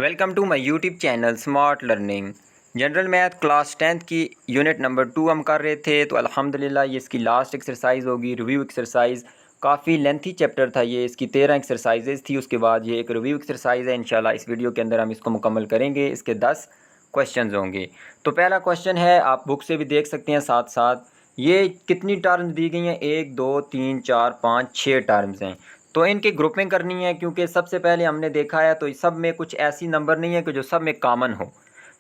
Welcome to my YouTube channel smart learning. General math class 10th की unit number 2 हम कर रहे थे। तो अल्हम्दुलिल्लाह ये इसकी लास्ट एक्सरसाइज होगी, रिव्यू एक्सरसाइज। काफ़ी लेंथी चैप्टर था ये, इसकी 13 एक्सरसाइजेज थी। उसके बाद ये एक रिव्यू एक्सरसाइज है। इंशाल्लाह इस वीडियो के अंदर हम इसको मुकम्मल करेंगे। इसके 10 क्वेश्चन होंगे। तो पहला क्वेश्चन है, आप बुक से भी देख सकते हैं साथ साथ। ये कितनी टर्म्स दी गई हैं? 1 2 3 4 5 6 टर्म्स हैं। तो इनकी ग्रुपिंग करनी है, क्योंकि सबसे पहले हमने देखा है तो सब में कुछ ऐसी नंबर नहीं है कि जो सब में कॉमन हो।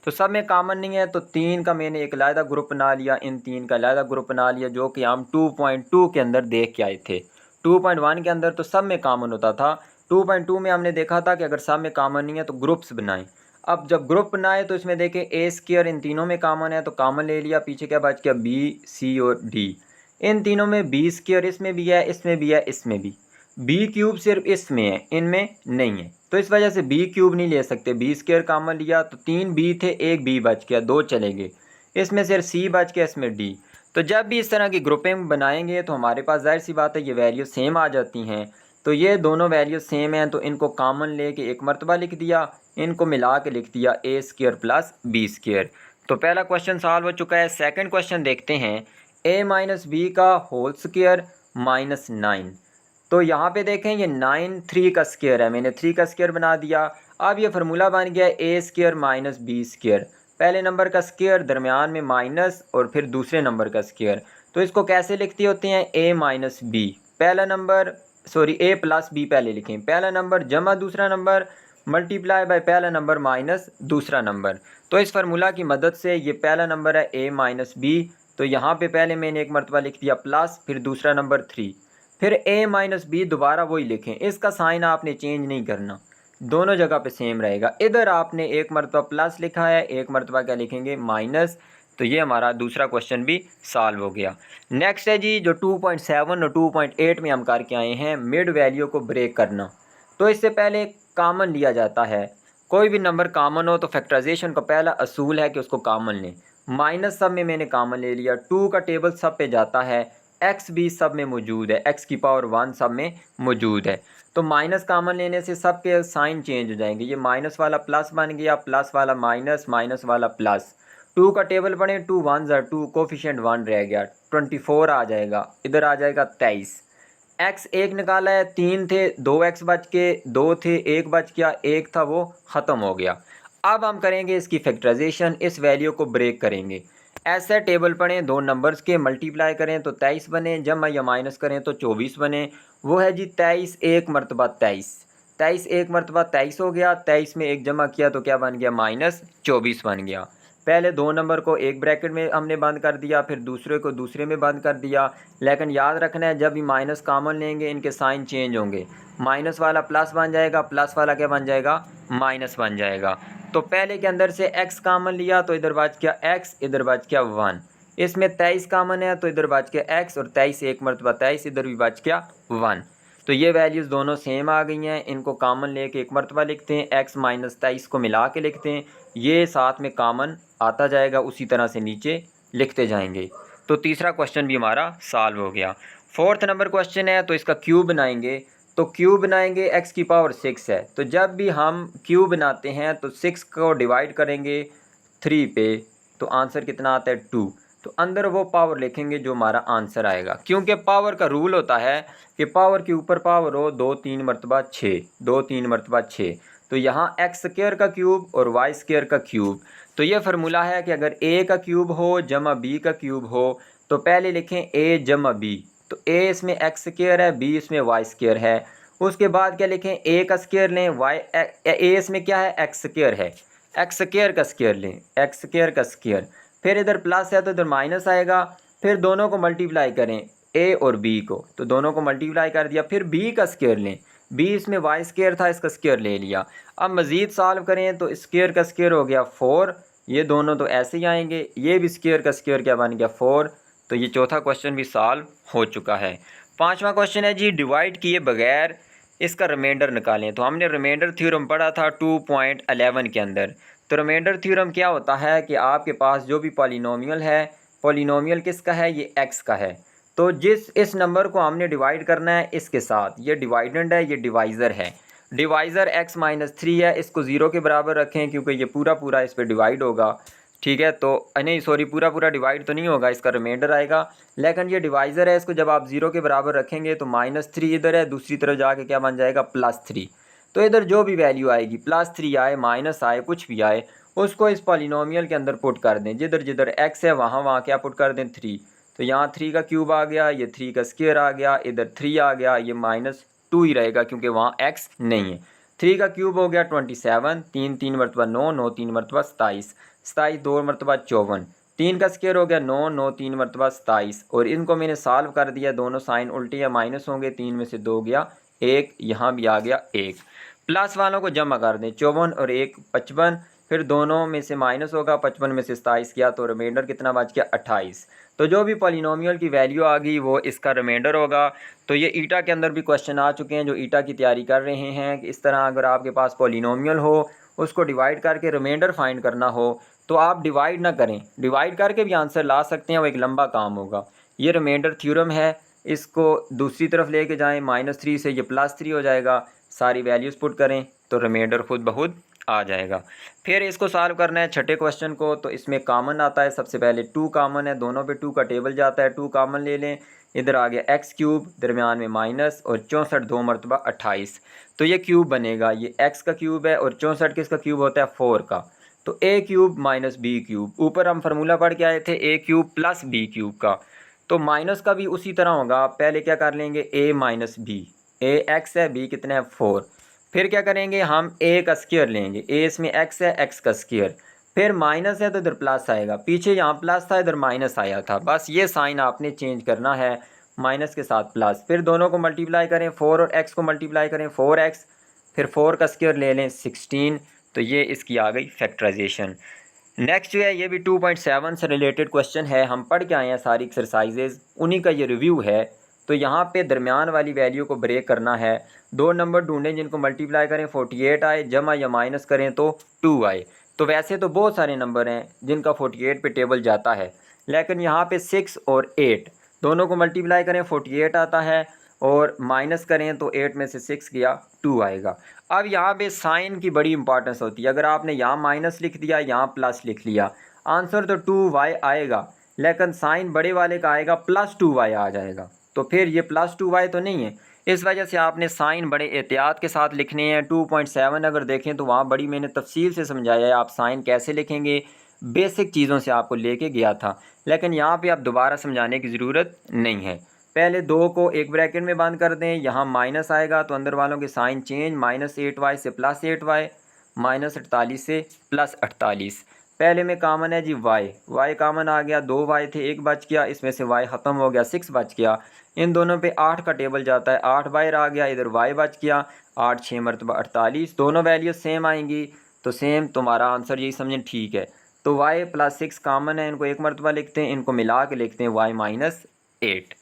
तो सब में कॉमन नहीं है, तो 3 का मैंने एक अलहदा ग्रुप बना लिया, इन 3 का अलहदा ग्रुप बना लिया, जो कि हम 2.2 के अंदर देख के आए थे। 2.1 के अंदर तो सब में कॉमन होता था। 2.2 में हमने देखा था कि अगर सब में कॉमन नहीं है तो ग्रुप्स बनाएं। अब जब ग्रुप बनाए तो इसमें देखें ए स्क्वायर इन तीनों में कॉमन है, तो कॉमन ले लिया। पीछे क्या बच गया? बी, सी और डी। इन तीनों में बी स्क्वायर इसमें भी है, इसमें भी है, इसमें भी। बी क्यूब सिर्फ इसमें है, इनमें नहीं है। तो इस वजह से बी क्यूब नहीं ले सकते। बी स्क्वायर कॉमन लिया तो 3 बी थे, एक बी बच गया, 2 चले गए। इसमें सिर्फ सी बच गया, इसमें डी। तो जब भी इस तरह की ग्रुपिंग बनाएंगे तो हमारे पास जाहिर सी बात है ये वैल्यू सेम आ जाती हैं। तो ये दोनों वैल्यू सेम हैं, तो इनको कॉमन लेके एक मरतबा लिख दिया, इनको मिला के लिख दिया ए स्क्वायर प्लस बी स्क्वायर। तो पहला क्वेश्चन सॉल्व हो चुका है। सेकंड क्वेश्चन देखते हैं। ए माइनस बी का होल स्क्वायर माइनस 9। तो यहाँ पे देखें ये 9 3 का स्क्वायर है, मैंने 3 का स्क्वायर बना दिया। अब ये फार्मूला बन गया ए स्क्वायर माइनस बी स्क्वायर। पहले नंबर का स्क्वायर, दरमियान में माइनस, और फिर दूसरे नंबर का स्क्वायर। तो इसको कैसे लिखते होते हैं? ए माइनस बी, पहला नंबर, सॉरी ए प्लस बी पहले लिखें। पहला नंबर जमा दूसरा नंबर, मल्टीप्लाई बाय पहला नंबर माइनस दूसरा नंबर। तो इस फार्मूला की मदद से ये पहला नंबर है ए माइनस बी, तो यहाँ पे पहले मैंने एक मरतबा लिख दिया प्लस, फिर दूसरा नंबर 3, फिर ए माइनस बी दोबारा वही लिखें। इसका साइन आपने चेंज नहीं करना, दोनों जगह पे सेम रहेगा। इधर आपने एक मरतबा प्लस लिखा है, एक मरतबा क्या लिखेंगे? माइनस। तो ये हमारा दूसरा क्वेश्चन भी सॉल्व हो गया। नेक्स्ट है जी, जो 2.7 और 2.8 में हम करके आए हैं, मिड वैल्यू को ब्रेक करना। तो इससे पहले कॉमन लिया जाता है। कोई भी नंबर कॉमन हो तो फैक्टराइजेशन का पहला असूल है कि उसको कॉमन लें। माइनस सब में मैंने कॉमन ले लिया, 2 का टेबल सब पे जाता है, एक्स भी सब में मौजूद है, एक्स की पावर 1 सब में मौजूद है। तो माइनस कॉमन लेने से सब के साइन चेंज हो जाएंगे। ये माइनस वाला प्लस बन गया, प्लस वाला माइनस, माइनस वाला प्लस। 2 का टेबल पढ़े, 2 1 ज़ा 2, कोफिशिएंट 1 रह गया, 24 आ जाएगा, इधर आ जाएगा 23। एक्स एक निकाला है, 3 थे, 2 एक्स बच के, 2 थे, 1 बच गया, 1 था वो ख़त्म हो गया। अब हम करेंगे इसकी फैक्टराइजेशन, इस वैल्यू को ब्रेक करेंगे। ऐसे टेबल पढ़ें, दो नंबर्स के मल्टीप्लाई करें तो 23 बने, जमा या माइनस करें तो 24 बने। वो है जी 23 एक मरतबा 23, 23 एक मरतबा 23 हो गया। 23 में एक जमा किया तो क्या बन गया? माइनस 24 बन गया। पहले दो नंबर को एक ब्रैकेट में हमने बंद कर दिया, फिर दूसरे को दूसरे में बंद कर दिया। लेकिन याद रखना है, जब भी माइनस कॉमन लेंगे इनके साइन चेंज होंगे। माइनस वाला प्लस बन जाएगा, प्लस वाला क्या बन जाएगा? माइनस बन जाएगा। तो पहले के अंदर से x कॉमन लिया तो इधर बच गया x, इधर बच गया 1। इसमें 23 कॉमन है तो इधर बच गया x, और 23 एक मरतबा 23, इधर भी बच गया 1। तो ये वैल्यूज़ दोनों सेम आ गई हैं। इनको कॉमन लेके एक मरतबा लिखते हैं, x माइनस 23 को मिला के लिखते हैं, ये साथ में कॉमन आता जाएगा, उसी तरह से नीचे लिखते जाएंगे। तो तीसरा क्वेश्चन भी हमारा सॉल्व हो गया। फोर्थ नंबर क्वेश्चन है, तो इसका क्यूब बनाएंगे। तो क्यूब बनाएंगे, x की पावर 6 है, तो जब भी हम क्यूब बनाते हैं तो 6 को डिवाइड करेंगे 3 पे, तो आंसर कितना आता है? 2। तो अंदर वो पावर लिखेंगे जो हमारा आंसर आएगा, क्योंकि पावर का रूल होता है कि पावर के ऊपर पावर हो 2 3 मरतबा 6, 2 3 मरतबा 6। तो यहाँ एक्स स्क्वायर का क्यूब और वाई स्क्वायर का क्यूब। तो ये फार्मूला है कि अगर ए का क्यूब हो जमा बी का क्यूब हो तो पहले लिखें ए जमा बी। तो ए इसमें एक्स स्क्वायर है, बी इसमें वाई स्क्वायर है। उसके बाद क्या लिखें? ए का स्क्वायर लें, वाई ए इसमें क्या है? एक्स स्क्वायर है, एक्स स्क्वायर का स्क्वायर लें, एक्स स्क्वायर का स्क्वायर। फिर इधर प्लस है तो इधर माइनस आएगा। फिर दोनों को मल्टीप्लाई करें, ए और बी को, तो दोनों को मल्टीप्लाई कर दिया। फिर बी का स्क्वायर लें, बी इसमें वाई स्क्वायर था, इसका स्क्वायर ले लिया। अब मज़ीद सॉल्व करें तो स्क्वायर का स्क्वायर हो गया 4, ये दोनों तो ऐसे ही आएंगे। ये भी स्क्वायर का स्क्वायर क्या बन गया? 4। तो ये चौथा क्वेश्चन भी सॉल्व हो चुका है। पांचवा क्वेश्चन है जी, डिवाइड किए बगैर इसका रिमाइंडर निकालें। तो हमने रिमाइंडर थ्योरम पढ़ा था 2.11 के अंदर। तो रिमाइंडर थ्योरम क्या होता है कि आपके पास जो भी पॉलिनोमियल है, पॉलिनोमियल किसका है? ये एक्स का है। तो इस नंबर को हमने डिवाइड करना है इसके साथ, ये डिवाइडेंड है, ये डिवाइज़र है। डिवाइज़र x माइनस 3 है, इसको 0 के बराबर रखें क्योंकि ये पूरा पूरा इस पर डिवाइड होगा। ठीक है, तो नहीं सॉरी, पूरा पूरा डिवाइड तो नहीं होगा, इसका रिमाइंडर आएगा। लेकिन ये डिवाइज़र है, इसको जब आप 0 के बराबर रखेंगे तो -3 इधर है, दूसरी तरफ जाके क्या बन जाएगा, +3। तो इधर जो भी वैल्यू आएगी, +3 आए, माइनस आए, कुछ भी आए, उसको इस पॉलिनोमियल के अंदर पुट कर दें। जिधर जिधर x है वहाँ वहाँ क्या पुट कर दें, 3। तो यहाँ 3 का क्यूब आ गया, ये 3 का स्क्वायर आ गया, इधर 3 आ गया, ये -2 ही रहेगा क्योंकि वहाँ x नहीं है। 3 का क्यूब हो गया 27, 3 3 मरतबा 9, 9 3 मरतबा 27, 27 2 मरतबा 54, 3 का स्क्वायर हो गया 9, 9 3 मरतबा 27। और इनको मैंने सॉल्व कर दिया, दोनों साइन उल्टे या माइनस होंगे, 3 में से 2 गया 1, यहाँ भी आ गया 1। प्लस वालों को जमा कर दें, 54 और 1 55, फिर दोनों में से माइनस होगा, 55 में से 27 किया तो रिमाइंडर कितना बच गया, 28। तो जो भी पॉलिनोमियल की वैल्यू आ गई वो इसका रिमाइंडर होगा। तो ये ईटा के अंदर भी क्वेश्चन आ चुके हैं जो ईटा की तैयारी कर रहे हैं कि इस तरह अगर आपके पास पॉलिनोमियल हो, उसको डिवाइड करके रिमाइंडर फाइंड करना हो तो आप डिवाइड ना करें, डिवाइड करके भी आंसर ला सकते हैं, वो एक लंबा काम होगा। ये रिमाइंडर थ्योरम है, इसको दूसरी तरफ लेके जाएं, -3 से ये +3 हो जाएगा, सारी वैल्यूज़ पुट करें तो रिमाइंडर खुद ब खुद आ जाएगा। फिर इसको सॉल्व करना है छठे क्वेश्चन को, तो इसमें कॉमन आता है, सबसे पहले 2 कॉमन है, दोनों पे 2 का टेबल जाता है, 2 कॉमन ले लें। इधर आ गया x क्यूब, दरमियान में माइनस, और 64 2 मरतबा 28, तो ये क्यूब बनेगा। ये x का क्यूब है और 64 किसका क्यूब होता है, 4 का। तो a cube minus b cube, ऊपर हम फार्मूला पढ़ के आए थे a cube plus b cube का, तो माइनस का भी उसी तरह होगा। पहले क्या कर लेंगे, a minus b, a x है, b कितना है 4। फिर क्या करेंगे, हम a का स्क्वायर लेंगे, a इसमें x है, x का स्क्वायर, फिर माइनस है तो इधर प्लस आएगा, पीछे यहाँ प्लस था इधर माइनस आया था, बस ये साइन आपने चेंज करना है, माइनस के साथ प्लस। फिर दोनों को मल्टीप्लाई करें, 4 और x को मल्टीप्लाई करें, 4x, फिर 4 का स्क्वायर ले लें 16, तो ये इसकी आ गई फैक्टराइजेशन। नेक्स्ट जो है ये भी 2.7 से रिलेटेड क्वेश्चन है, हम पढ़ के आए हैं सारी एक्सरसाइजेज, उन्हीं का ये रिव्यू है। तो यहाँ पे दरमियान वाली वैल्यू को ब्रेक करना है, 2 नंबर ढूंढें जिनको मल्टीप्लाई करें 48 आए, जमा या माइनस करें तो 2 आए। तो वैसे तो बहुत सारे नंबर हैं जिनका 48 पे टेबल जाता है, लेकिन यहाँ पे 6 और 8 दोनों को मल्टीप्लाई करें 48 आता है, और माइनस करें तो 8 में से 6 गया 2 आएगा। अब यहाँ पे साइन की बड़ी इंपॉर्टेंस होती है, अगर आपने यहाँ माइनस लिख दिया, यहाँ प्लस लिख लिया, आंसर तो 2y आएगा, लेकिन साइन बड़े वाले का आएगा +2y आ जाएगा, तो फिर ये +2y तो नहीं है। इस वजह से आपने साइन बड़े एहतियात के साथ लिखने हैं। 2.7 अगर देखें तो वहाँ बड़ी मैंने तफसील से समझाया है आप साइन कैसे लिखेंगे, बेसिक चीज़ों से आपको लेके गया था, लेकिन यहाँ पे आप दोबारा समझाने की ज़रूरत नहीं है। पहले 2 को एक ब्रैकेट में बंद कर दें, यहाँ माइनस आएगा तो अंदर वालों के साइन चेंज, -8y से +8y, -48 से +48। पहले में कॉमन है जी y कॉमन आ गया, 2y थे, 1 बच गया, इसमें से y ख़त्म हो गया, 6 बच गया। इन दोनों पे 8 का टेबल जाता है, 8 बाहर आ गया, इधर y बच गया, 8 6 मरतबा 48, दोनों वैल्यू सेम आएंगी, तो सेम तुम्हारा आंसर यही समझें ठीक है। तो y + 6 कॉमन है, इनको एक मरतबा लिखते हैं, इनको मिला के लिखते हैं y - 8।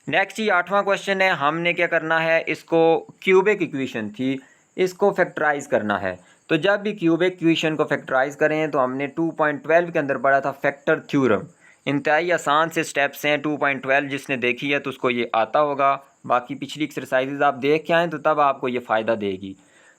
नेक्स्ट ये 8वां क्वेश्चन है, हमने क्या करना है, इसको क्यूबिक इक्वेशन थी, इसको फैक्टराइज करना है। तो जब भी क्यूबिक इक्वेशन को फैक्टराइज करें तो हमने 2.12 के अंदर पढ़ा था फैक्टर थ्योरम, इंतहाई आसान से स्टेप्स हैं। 2.12 जिसने देखी है तो उसको ये आता होगा, बाकी पिछली एक्सरसाइजेज आप देख के आएँ तो तब आपको ये फ़ायदा देगी।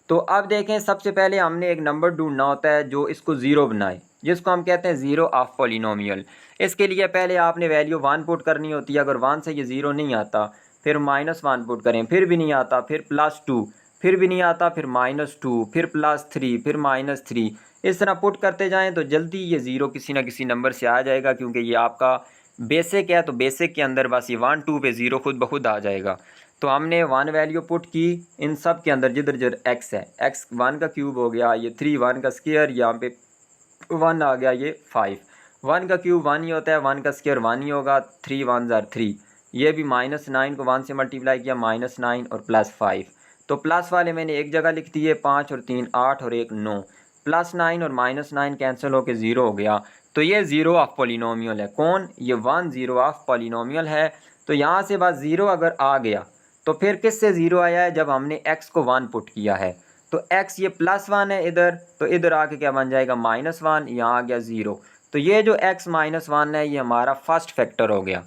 तो अब देखें, सबसे पहले हमने एक नंबर ढूंढना होता है जो इसको ज़ीरो बनाए, जिसको हम कहते हैं ज़ीरो ऑफ पॉलिनोमियल। इसके लिए पहले आपने वैल्यू 1 पुट करनी होती है, अगर 1 से ये ज़ीरो नहीं आता, फिर -1 पुट करें, फिर भी नहीं आता, फिर +2, फिर भी नहीं आता, फिर -2, फिर +3, फिर -3, इस तरह पुट करते जाएं तो जल्दी ये ज़ीरो किसी ना किसी नंबर से आ जाएगा, क्योंकि ये आपका बेसिक है। तो बेसिक के अंदर बस ये 1 2 पे ज़ीरो खुद ब खुद आ जाएगा। तो हमने 1 वैल्यू पुट की, इन सब के अंदर जिधर जिधर x है, x 1 का क्यूब हो गया, ये 3 1 का स्क्वायर, यहाँ पे 1 आ गया, ये 5, 1 का क्यूब 1 ही होता है, 1 का स्क्वायर 1 ही होगा, 3 1 ज़ार 3, ये भी -9 को 1 से मल्टीप्लाई किया, -9 और +5, तो प्लस वाले मैंने एक जगह लिख दिए, 5 और 3 8 और 1 9, +9 और -9 कैंसिल होकर 0 हो गया। तो ये ज़ीरो ऑफ पॉलिनोमियल है, कौन, ये 1 ज़ीरो ऑफ पॉलिनोमियल है। तो यहाँ से बस ज़ीरो अगर आ गया तो फिर किससे ज़ीरो आया है, जब हमने x को 1 पुट किया है। तो x ये +1 है इधर, तो इधर आके क्या बन जाएगा, -1, यहाँ आ गया 0। तो ये जो x - 1 है ये हमारा फर्स्ट फैक्टर हो गया।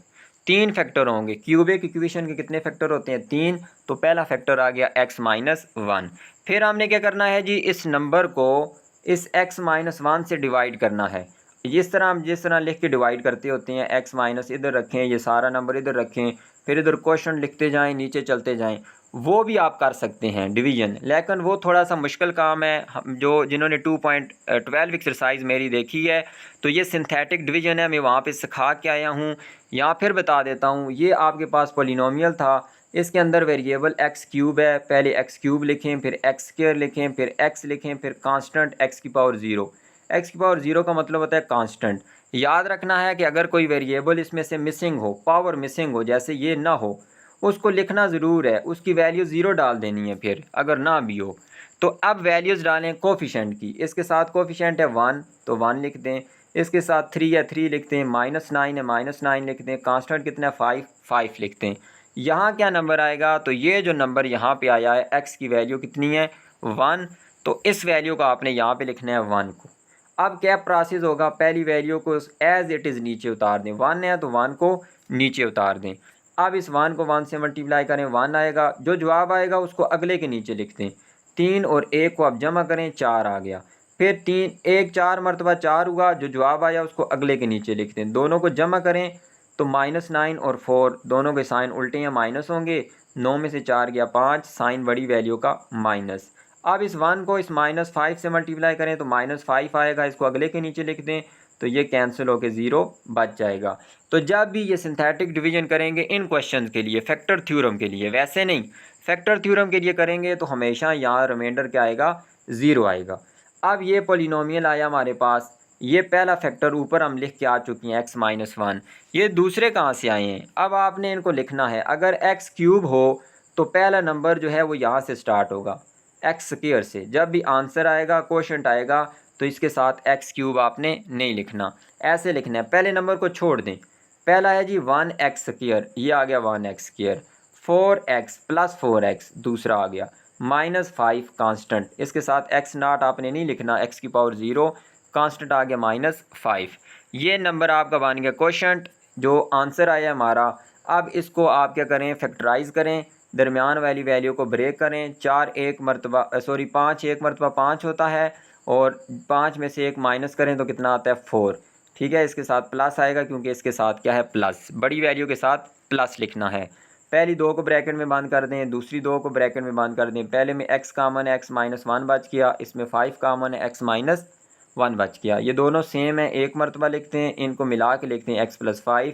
3 फैक्टर होंगे। क्यूबिक इक्वेशन के कितने फैक्टर होते हैं? 3। तो पहला फैक्टर आ गया x-1। फिर हमने क्या करना है जी, इस नंबर को इस x-1 से डिवाइड करना है। इस तरह हम जिस तरह लिख के डिवाइड करते होते हैं, x- इधर रखें, ये सारा नंबर इधर रखें, फिर इधर क्वेश्चन लिखते जाएं, नीचे चलते जाएं, वो भी आप कर सकते हैं डिवीज़न, लेकिन वो थोड़ा सा मुश्किल काम है। हम जिन्होंने 2.12 एक्सरसाइज मेरी देखी है, तो ये सिंथेटिक डिवीज़न है, मैं वहाँ पे सिखा के आया हूँ। यहाँ फिर बता देता हूँ, ये आपके पास पोलिनोमियल था, इसके अंदर वेरिएबल एक्स क्यूब है, पहले एक्स क्यूब लिखें, फिर एक्स स्क्वायर लिखें, फिर एक्स लिखें, फिर कांस्टेंट एक्स की पावर ज़ीरो। एक्स की पावर ज़ीरो का मतलब होता है कांस्टेंट। याद रखना है कि अगर कोई वेरिएबल इसमें से मिसिंग हो, पावर मिसिंग हो, जैसे ये ना हो, उसको लिखना ज़रूर है, उसकी वैल्यू ज़ीरो डाल देनी है। फिर अगर ना भी हो तो अब वैल्यूज़ डालें कोफिशेंट की। इसके साथ कोफिशेंट है 1 तो 1 लिख दें, इसके साथ 3 है 3 लिखते हैं, -9 है -9 लिखते हैं, कांस्टेंट कितना है 5 लिखते हैं। यहाँ क्या नंबर आएगा? तो ये जो नंबर यहाँ पे आया है, एक्स की वैल्यू कितनी है? 1। तो इस वैल्यू को आपने यहाँ पे लिखना है 1 को। अब क्या प्रोसेस होगा? पहली वैल्यू को एज इट इज़ नीचे उतार दें, 1 है तो 1 को नीचे उतार दें। अब इस 1 को 1 से मल्टीप्लाई करें, 1 आएगा, जो जवाब आएगा उसको अगले के नीचे लिख दें। 3 और 1 को अब जमा करें, 4 आ गया। फिर 3 1 4 मरतबा 4 हुआ, जो जवाब आया उसको अगले के नीचे लिख दें। दोनों को जमा करें तो -9 और 4 दोनों के साइन उल्टे हैं, माइनस होंगे। 9 में से 4 गया 5, साइन बड़ी वैल्यू का माइनस। अब इस 1 को इस -5 से मल्टीप्लाई करें तो -5 आएगा, इसको अगले के नीचे लिख दें, तो ये कैंसिल होकर 0 बच जाएगा। तो जब भी ये सिंथेटिक डिवीजन करेंगे इन क्वेश्चन के लिए, फैक्टर थ्योरम के लिए, वैसे नहीं, फैक्टर थ्योरम के लिए करेंगे तो हमेशा यहाँ रिमाइंडर क्या आएगा? 0 आएगा। अब ये पोलिनोमियल आया हमारे पास, ये पहला फैक्टर ऊपर हम लिख के आ चुके हैं x-1। ये दूसरे कहाँ से आए हैं? अब आपने इनको लिखना है। अगर एक्स क्यूब हो तो पहला नंबर जो है वो यहाँ से स्टार्ट होगा, एक्स स्क्वायर से। जब भी आंसर आएगा, क्वोशंट आएगा, तो इसके साथ एक्स क्यूब आपने नहीं लिखना, ऐसे लिखना है। पहले नंबर को छोड़ दें, पहला है जी 1x स्क्वायर, ये आ गया 1x square. 4x plus 4x दूसरा आ गया, -5 कांस्टेंट, इसके साथ x नॉट आपने नहीं लिखना, x की पावर 0, कांस्टेंट आ गया -5। ये नंबर आपका बन गया क्वोशंट, जो आंसर आया हमारा। अब इसको आप क्या करें? फैक्टराइज़ करें, दरमियान वाली वैल्यू को ब्रेक करें। 5 एक मरतबा 5 होता है, और 5 में से 1 माइनस करें तो कितना आता है? 4। ठीक है, इसके साथ प्लस आएगा क्योंकि इसके साथ क्या है? प्लस, बड़ी वैल्यू के साथ प्लस लिखना है। पहली 2 को ब्रैकेट में बंद कर दें, दूसरी 2 को ब्रैकेट में बंद कर दें। पहले में x कामन है, x-1 बच गया, इसमें 5 कामन है, x-1 बच गया। ये दोनों सेम है, एक मरतबा लिखते हैं, इनको मिला के लिखते हैं x+5।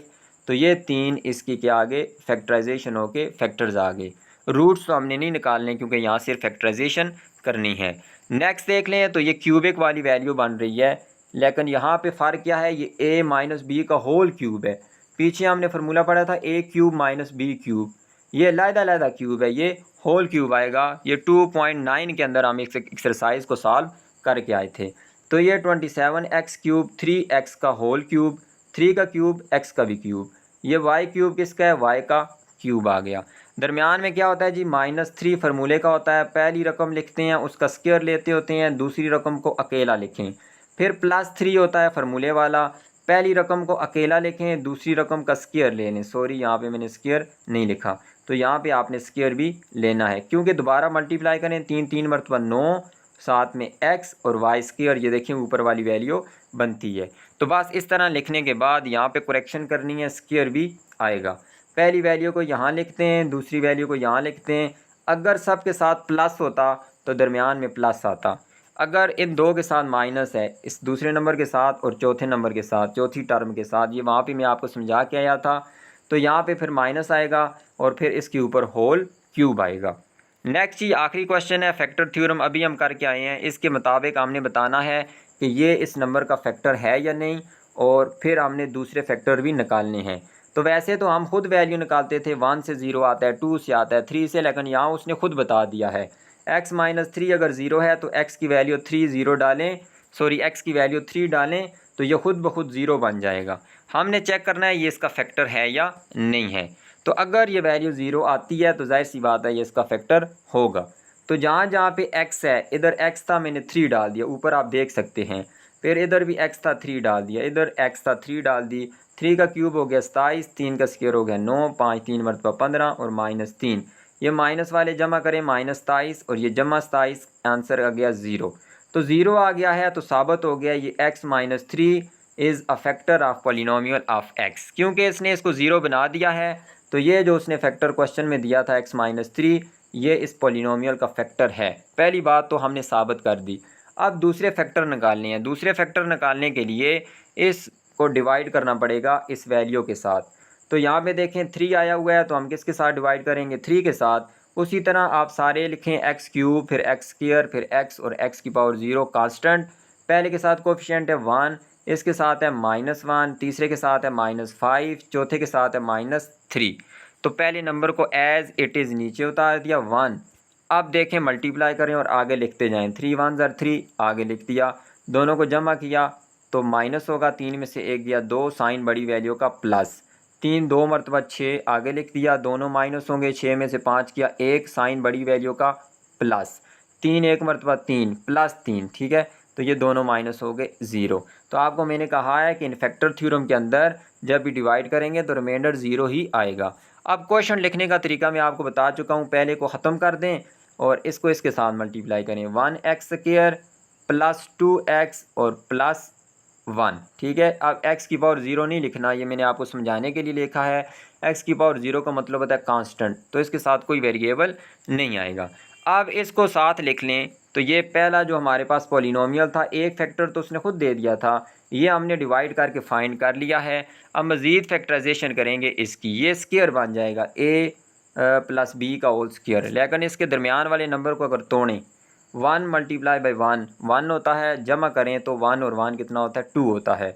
तो ये 3 इसकी क्या आ गए? फैक्टराइजेशन होके फैक्टर्स आ गए। रूट्स तो हमने नहीं निकालने क्योंकि यहाँ सिर्फ फैक्टराइजेशन करनी है। नेक्स्ट देख लें, तो ये क्यूबिक वाली वैल्यू बन रही है, लेकिन यहाँ पे फ़र्क क्या है? ये a-b का होल क्यूब है। पीछे हमने फार्मूला पढ़ा था a क्यूब -b क्यूब, ये अलग-अलग क्यूब है, ये होल क्यूब आएगा। ये 2.9 के अंदर हम इस एक्सरसाइज को सॉल्व करके आए थे। तो ये 27x क्यूब, 3x का होल क्यूब, 3 का क्यूब, x का भी क्यूब, ये y क्यूब किसका है? y का क्यूब आ गया। दरमियान में क्या होता है जी? -3 फार्मूले का होता है। पहली रकम लिखते हैं, उसका स्क्वायर लेते होते हैं, दूसरी रकम को अकेला लिखें। फिर +3 होता है फार्मूले वाला, पहली रकम को अकेला लिखें, दूसरी रकम का स्क्वायर ले लें। सॉरी, यहाँ पे मैंने स्क्वायर नहीं लिखा, तो यहाँ पे आपने स्क्वायर भी लेना है, क्योंकि दोबारा मल्टीप्लाई करें, 3 मरतबा 9, साथ में x और y स्क्वायर, ये देखिए ऊपर वाली वैल्यू बनती है। तो बस इस तरह लिखने के बाद यहाँ पे करेक्शन करनी है, स्क्वायर भी आएगा। पहली वैल्यू को यहाँ लिखते हैं, दूसरी वैल्यू को यहाँ लिखते हैं। अगर सब के साथ प्लस होता तो दरमियान में प्लस आता। अगर इन दो के साथ माइनस है, इस दूसरे नंबर के साथ और चौथे नंबर के साथ, चौथी टर्म के साथ, ये वहाँ पे मैं आपको समझा के आया था, तो यहाँ पे फिर माइनस आएगा और फिर इसके ऊपर होल क्यूब आएगा। नेक्स्ट ये आखिरी क्वेश्चन है, फैक्टर थ्योरम अभी हम करके आए हैं। इसके मुताबिक हमने बताना है कि ये इस नंबर का फैक्टर है या नहीं, और फिर हमने दूसरे फैक्टर भी निकालने हैं। तो वैसे तो हम खुद वैल्यू निकालते थे, 1 से 0 आता है, 2 से आता है, 3 से, लेकिन यहाँ उसने खुद बता दिया है x-3 अगर 0 है तो x की वैल्यू 3 0 डालें, सॉरी x की वैल्यू 3 डालें, तो ये खुद ब खुद 0 बन जाएगा। हमने चेक करना है ये इसका फैक्टर है या नहीं है। तो अगर ये वैल्यू 0 आती है तो जाहिर सी बात है ये इसका फैक्टर होगा। तो जहाँ जहाँ पे x है, इधर x था, मैंने 3 डाल दिया, ऊपर आप देख सकते हैं। फिर इधर भी x था 3 डाल दिया, इधर x था 3 डाल दी, 3 का क्यूब हो गया 27, 3 का स्क्वायर हो गया 9, 5 3 मरतबा 15 और -3। ये माइनस वाले जमा करें -27 और ये जमा 27, आंसर आ गया 0। तो 0 आ गया है तो साबित हो गया ये x - 3 is a factor of polynomial of x। क्योंकि इसने इसको 0 बना दिया है तो ये जो उसने फैक्टर क्वेश्चन में दिया था x - 3 ये इस पॉलिनोमियल का फैक्टर है। पहली बात तो हमने साबित कर दी। अब दूसरे फैक्टर निकालने हैं। दूसरे फैक्टर निकालने के लिए इसको डिवाइड करना पड़ेगा इस वैल्यू के साथ। तो यहाँ पे देखें 3 आया हुआ है तो हम किसके साथ डिवाइड करेंगे, 3 के साथ। उसी तरह आप सारे लिखें x क्यूब, फिर x स्क्वायर, फिर x और x की पावर 0 कांस्टेंट। पहले के साथ कोफिशिएंट है 1, इसके साथ है -1, तीसरे के साथ है -5, चौथे के साथ है -3। तो पहले नंबर को एज इट इज़ नीचे उतार दिया 1। अब देखें मल्टीप्लाई करें और आगे लिखते जाएं, 3 1 ज़र 3 आगे लिख दिया, दोनों को जमा किया तो माइनस होगा, 3 में से 1 गया 2, साइन बड़ी वैल्यू का प्लस, 3 2 मरतबा 6 आगे लिख दिया, दोनों माइनस होंगे, 6 में से 5 किया 1, साइन बड़ी वैल्यू का प्लस, 3 1 मरतबा 3 प्लस 3, ठीक है। तो ये दोनों माइनस हो गए 0। तो आपको मैंने कहा है कि इन फैक्टर थ्योरम के अंदर जब भी डिवाइड करेंगे तो रिमाइंडर 0 ही आएगा। अब क्वेश्चन लिखने का तरीका मैं आपको बता चुका हूँ, पहले को ख़त्म कर दें और इसको इसके साथ मल्टीप्लाई करें, 1x स्क्वायर प्लस 2x और प्लस 1, ठीक है। अब x की पावर 0 नहीं लिखना, ये मैंने आपको समझाने के लिए लिखा है। x की पावर 0 का मतलब होता है कांस्टेंट, तो इसके साथ कोई वेरिएबल नहीं आएगा। अब इसको साथ लिख लें तो ये पहला जो हमारे पास पॉलिनोमियल था, एक फैक्टर तो उसने खुद दे दिया था, ये हमने डिवाइड करके फाइंड कर लिया है। अब मज़ीद फैक्टराइजेशन करेंगे इसकी, ये स्क्वायर बन जाएगा a प्लस बी का होल स्क्वायर। लेकिन इसके दरमियान वाले नंबर को अगर तोड़ें, 1 मल्टीप्लाई बाई 1 होता है, जमा करें तो 1 और 1 कितना होता है, 2 होता है।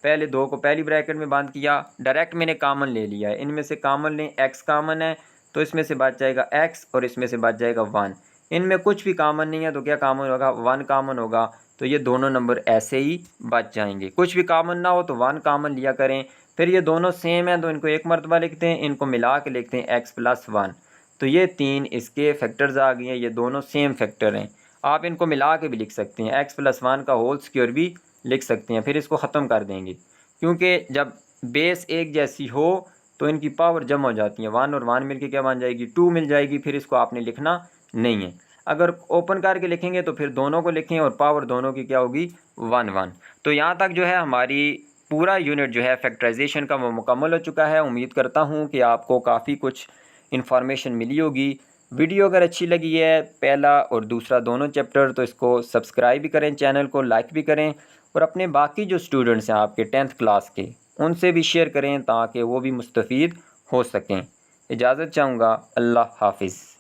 पहले 2 को पहली ब्रैकेट में बंद किया, डायरेक्ट मैंने कामन ले लिया है, इनमें से कामन लें, x कामन है तो इसमें से बच जाएगा x और इसमें से बच जाएगा 1। इनमें कुछ भी कामन नहीं है तो क्या कामन होगा, 1 कामन होगा, तो ये दोनों नंबर ऐसे ही बच जाएंगे। कुछ भी कामन ना हो तो 1 कामन लिया करें। फिर ये दोनों सेम हैं तो इनको एक मरतबा लिखते हैं, इनको मिला के लिखते हैं x प्लस 1। तो ये 3 इसके फैक्टर्स आ गए हैं, ये दोनों सेम फैक्टर हैं। आप इनको मिला के भी लिख सकते हैं, x प्लस 1 का होल स्क्वायर भी लिख सकते हैं। फिर इसको ख़त्म कर देंगे, क्योंकि जब बेस एक जैसी हो तो इनकी पावर जमा हो जाती है, 1 और 1 मिलके क्या बन जाएगी, 2 मिल जाएगी। फिर इसको आपने लिखना नहीं है। अगर ओपन करके लिखेंगे तो फिर दोनों को लिखें और पावर दोनों की क्या होगी, 1 1। तो यहाँ तक जो है हमारी पूरा यूनिट जो है फैक्टराइजेशन का वो मुकम्मल हो चुका है। उम्मीद करता हूँ कि आपको काफ़ी कुछ इन्फॉर्मेशन मिली होगी। वीडियो अगर अच्छी लगी है, पहला और दूसरा दोनों चैप्टर, तो इसको सब्सक्राइब भी करें, चैनल को लाइक भी करें और अपने बाकी जो स्टूडेंट्स हैं आपके 10th क्लास के, उनसे भी शेयर करें ताकि वो भी मुस्तफ़ीद हो सकें। इजाज़त चाहूँगा, अल्लाह हाफिज़।